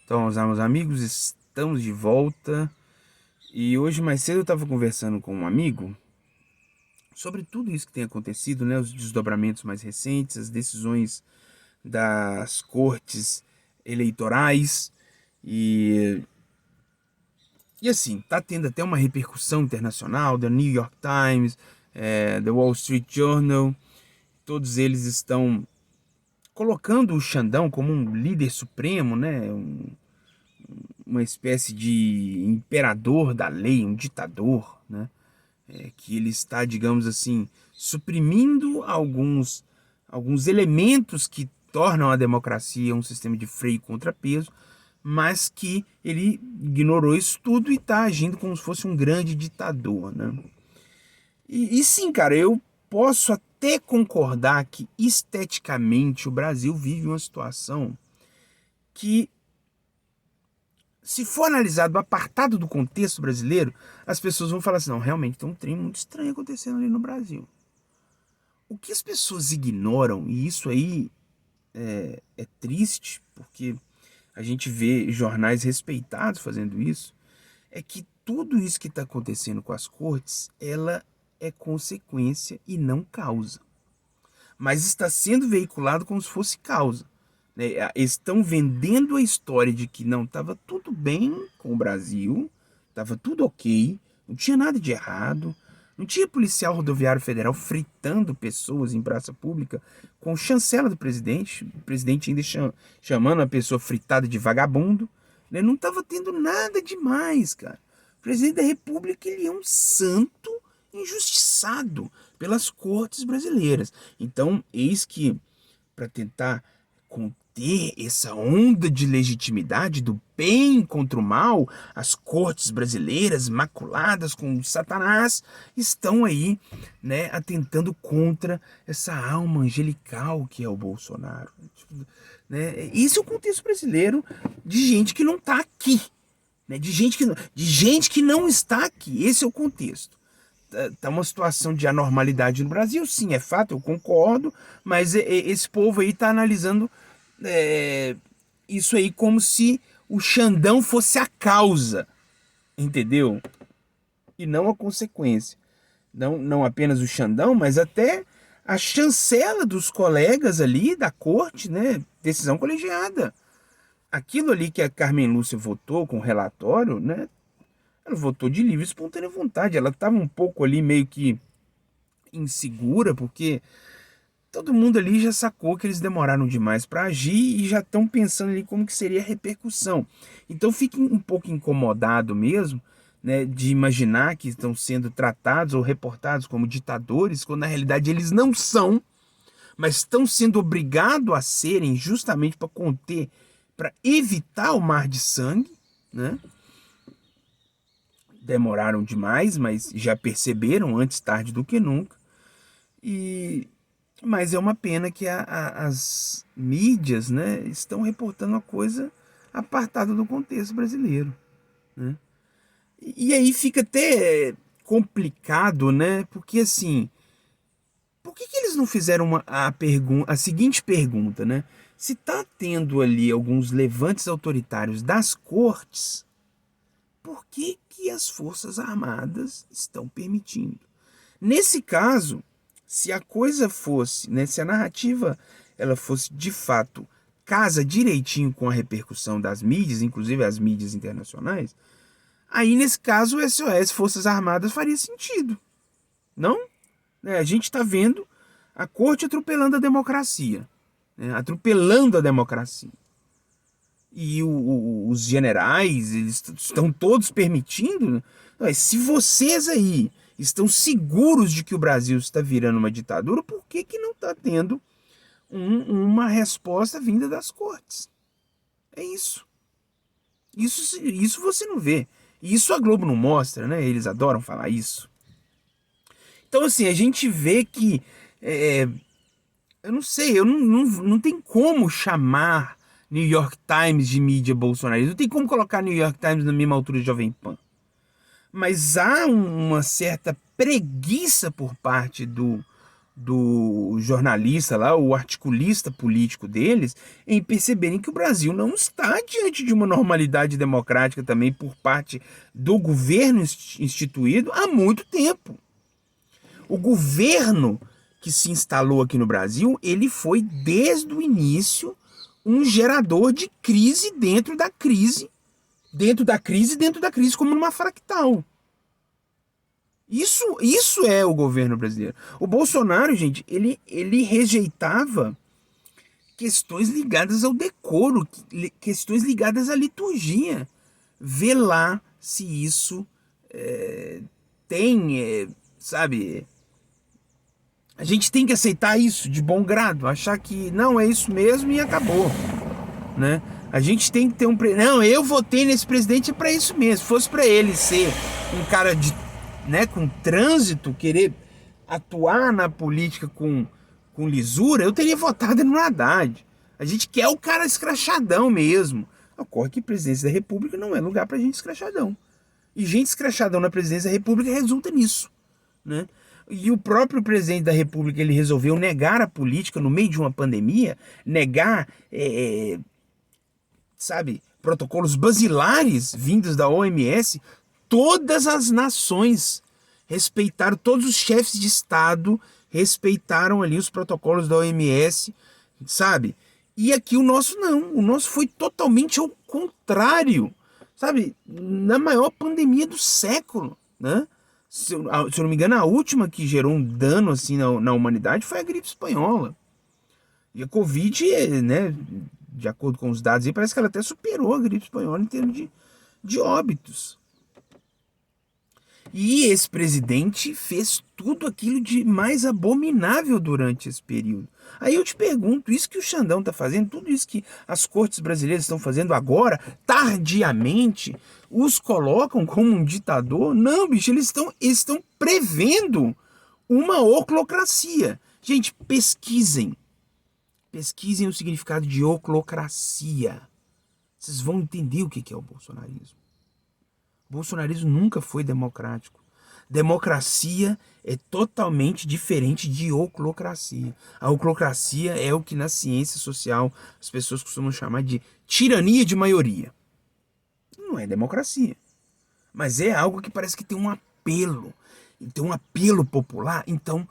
Então, meus amigos, estamos de volta. E hoje mais cedo eu estava conversando com um amigo sobre tudo isso que tem acontecido, né? Os desdobramentos mais recentes, as decisões das cortes eleitorais. E, e assim, tá tendo até uma repercussão internacional, da New York Times, The Wall Street Journal. Todos eles estão colocando o Xandão como um líder supremo, né? Uma espécie de imperador da lei, um ditador, né? Que ele está, digamos assim, suprimindo alguns elementos que tornam a democracia um sistema de freio e contrapeso, mas que ele ignorou isso tudo e está agindo como se fosse um grande ditador, né? E sim, cara, eu posso até concordar que esteticamente o Brasil vive uma situação que, se for analisado apartado do contexto brasileiro, as pessoas vão falar assim, não, realmente tem um trem muito estranho acontecendo ali no Brasil. O que as pessoas ignoram, e isso aí é triste, porque a gente vê jornais respeitados fazendo isso, é que tudo isso que está acontecendo com as cortes, ela é consequência e não causa. Mas está sendo veiculado como se fosse causa. Né? Estão vendendo a história de que não, estava tudo bem com o Brasil, estava tudo ok, não tinha nada de errado, não tinha policial rodoviário federal fritando pessoas em praça pública com chancela do presidente, o presidente ainda chamando a pessoa fritada de vagabundo, né? Não estava tendo nada demais, cara. O presidente da República, ele é um santo injustiçado pelas cortes brasileiras. Então, eis que, para tentar conter essa onda de legitimidade do bem contra o mal, as cortes brasileiras, maculadas com Satanás, estão aí, né, atentando contra essa alma angelical que é o Bolsonaro. Né? Esse é o contexto brasileiro de gente que não está aqui. Né? De gente que não está aqui. Esse é o contexto. Tá uma situação de anormalidade no Brasil, sim, é fato, eu concordo, mas esse povo aí tá analisando isso aí como se o Xandão fosse a causa, entendeu? E não a consequência. Não apenas o Xandão, mas até a chancela dos colegas ali da corte, né? Decisão colegiada. Aquilo ali que a Carmen Lúcia votou com o relatório, né? Ela votou de livre e espontânea vontade. Ela estava um pouco ali meio que insegura, porque todo mundo ali já sacou que eles demoraram demais para agir e já estão pensando ali como que seria a repercussão. Então fica um pouco incomodado mesmo, né, de imaginar que estão sendo tratados ou reportados como ditadores, quando na realidade eles não são, mas estão sendo obrigados a serem justamente para conter, para evitar o mar de sangue, né? Demoraram demais, mas já perceberam antes tarde do que nunca. E mas é uma pena que as mídias, né, estão reportando a coisa apartada do contexto brasileiro, né? E aí fica até complicado, né? Porque assim, por que eles não fizeram a seguinte pergunta, né? Se tá tendo ali alguns levantes autoritários das cortes, por que que as Forças Armadas estão permitindo? Nesse caso, se a coisa fosse, né, se a narrativa ela fosse de fato casa direitinho com a repercussão das mídias, inclusive as mídias internacionais, aí nesse caso o SOS Forças Armadas faria sentido, não? A gente está vendo a corte atropelando a democracia, né, atropelando a democracia. E os generais, eles estão todos permitindo. Se vocês aí estão seguros de que o Brasil está virando uma ditadura, por que que não está tendo uma resposta vinda das cortes? É isso. Isso você não vê. Isso a Globo não mostra, né? Eles adoram falar isso. Então, assim, a gente vê que. Eu não sei, eu não tem como chamar New York Times de mídia bolsonarista. Não tem como colocar New York Times na mesma altura de Jovem Pan. Mas há uma certa preguiça por parte do jornalista lá, o articulista político deles, em perceberem que o Brasil não está diante de uma normalidade democrática também por parte do governo instituído há muito tempo. O governo que se instalou aqui no Brasil, ele foi desde o início um gerador de crise dentro da crise, como numa fractal. Isso é o governo brasileiro. O Bolsonaro, gente, ele rejeitava questões ligadas ao decoro, questões ligadas à liturgia. Vê lá se isso sabe? A gente tem que aceitar isso de bom grado, achar que não é isso mesmo e acabou, né? A gente tem que ter não, eu votei nesse presidente para isso mesmo. Se fosse para ele ser um cara com trânsito, querer atuar na política com lisura, eu teria votado no Haddad. A gente quer o cara escrachadão mesmo. Ocorre que presidência da República não é lugar pra gente escrachadão. E gente escrachadão na presidência da República resulta nisso, né? E o próprio presidente da República, ele resolveu negar a política no meio de uma pandemia, negar, protocolos basilares vindos da OMS. Todas as nações respeitaram, todos os chefes de Estado respeitaram ali os protocolos da OMS, sabe? E aqui o nosso não, o nosso foi totalmente ao contrário, sabe? Na maior pandemia do século, né? Se eu não me engano, a última que gerou um dano assim na humanidade foi a gripe espanhola. E a Covid, né, de acordo com os dados aí, parece que ela até superou a gripe espanhola em termos de óbitos. E esse presidente fez tudo aquilo de mais abominável durante esse período. Aí eu te pergunto, isso que o Xandão está fazendo, tudo isso que as cortes brasileiras estão fazendo agora, tardiamente, os colocam como um ditador? Não, bicho, eles estão prevendo uma oclocracia. Gente, pesquisem. Pesquisem o significado de oclocracia. Vocês vão entender o que é o bolsonarismo. O bolsonarismo nunca foi democrático. Democracia é totalmente diferente de oclocracia. A oclocracia é o que na ciência social as pessoas costumam chamar de tirania de maioria. Não é democracia. Mas é algo que parece que tem um apelo. Tem um apelo popular, então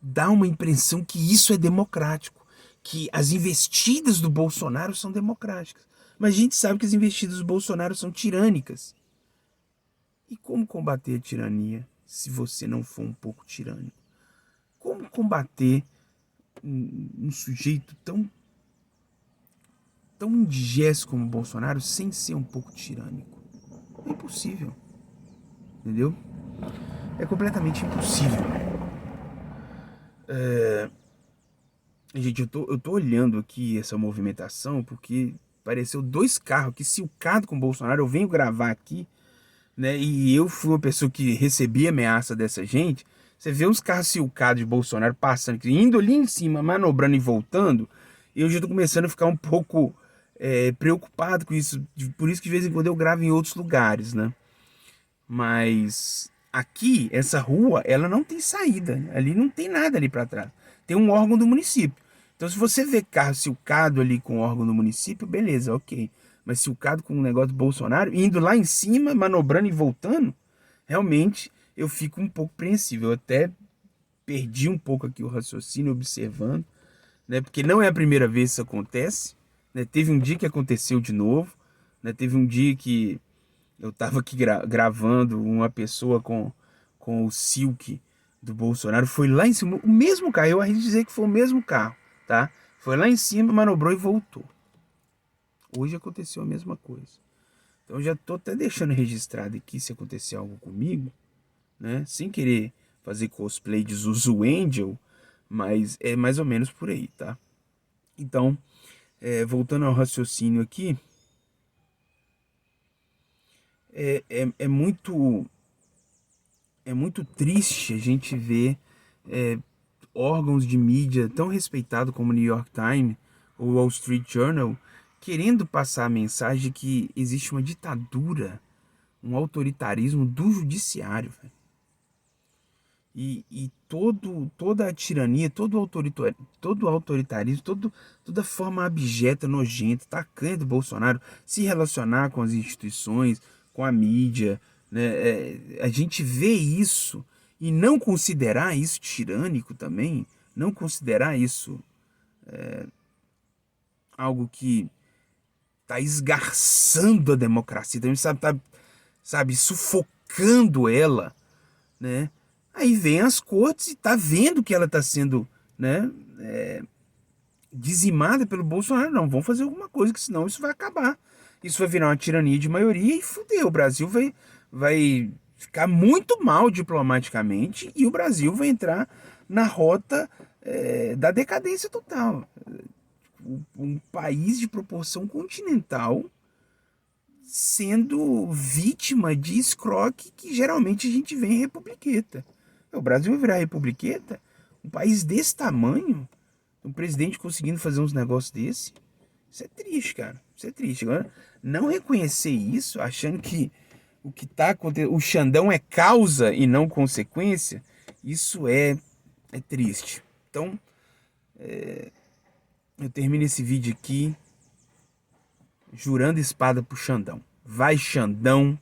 dá uma impressão que isso é democrático. Que as investidas do Bolsonaro são democráticas. Mas a gente sabe que as investidas do Bolsonaro são tirânicas. E como combater a tirania se você não for um pouco tirânico? Como combater um sujeito tão indigesto como o Bolsonaro sem ser um pouco tirânico? É impossível. Entendeu? É completamente impossível. Gente, eu tô olhando aqui essa movimentação porque apareceu 2 carros aqui silcados com o Bolsonaro. Eu venho gravar aqui, né? E eu fui uma pessoa que recebia ameaça dessa gente. Você vê uns carros silcados de Bolsonaro passando, indo ali em cima, manobrando e voltando. Eu já tô começando a ficar um pouco preocupado com isso. Por isso que de vez em quando eu gravo em outros lugares, né? Mas aqui, essa rua, ela não tem saída. Ali não tem nada ali para trás. Tem um órgão do município. Então, se você vê carro silcado ali com o órgão do município, beleza, ok. Mas silcado com um negócio do Bolsonaro, indo lá em cima, manobrando e voltando, realmente eu fico um pouco apreensível. Eu até perdi um pouco aqui o raciocínio observando, né? Porque não é a primeira vez que isso acontece, né? Teve um dia que aconteceu de novo, né? Teve um dia que eu tava aqui gravando uma pessoa com o Silk do Bolsonaro, foi lá em cima, o mesmo carro, eu arrisco dizer que foi o mesmo carro, tá? Foi lá em cima, manobrou e voltou. Hoje aconteceu a mesma coisa. Então já tô até deixando registrado aqui se acontecer algo comigo, né? Sem querer fazer cosplay de Zuzu Angel, mas é mais ou menos por aí, tá? Então, voltando ao raciocínio aqui, é muito triste a gente ver órgãos de mídia tão respeitados como o New York Times ou Wall Street Journal querendo passar a mensagem de que existe uma ditadura, um autoritarismo do judiciário. Véio. e toda a tirania, todo o autoritarismo, toda forma abjeta, nojenta, tacanha do Bolsonaro se relacionar com as instituições, com a mídia, né? A gente vê isso e não considerar isso tirânico também, não considerar isso algo que está esgarçando a democracia, também sabe, sufocando ela, né? Aí vem as cortes e tá vendo que ela está sendo, né, dizimada pelo Bolsonaro. Não, vamos fazer alguma coisa, que senão isso vai acabar. Isso vai virar uma tirania de maioria e fudeu. O Brasil vai ficar muito mal diplomaticamente e o Brasil vai entrar na rota da decadência total. Um país de proporção continental sendo vítima de escroque que geralmente a gente vê em republiqueta. O Brasil vai virar republiqueta? Um país desse tamanho? Um presidente conseguindo fazer uns negócios desse? Isso é triste, cara. Isso é triste. Agora, não reconhecer isso, achando que o que tá acontecendo, o Xandão é causa e não consequência, isso é triste. Então, eu termino esse vídeo aqui jurando espada pro Xandão. Vai, Xandão,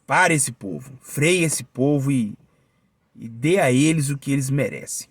para esse povo, freia esse povo e dê a eles o que eles merecem.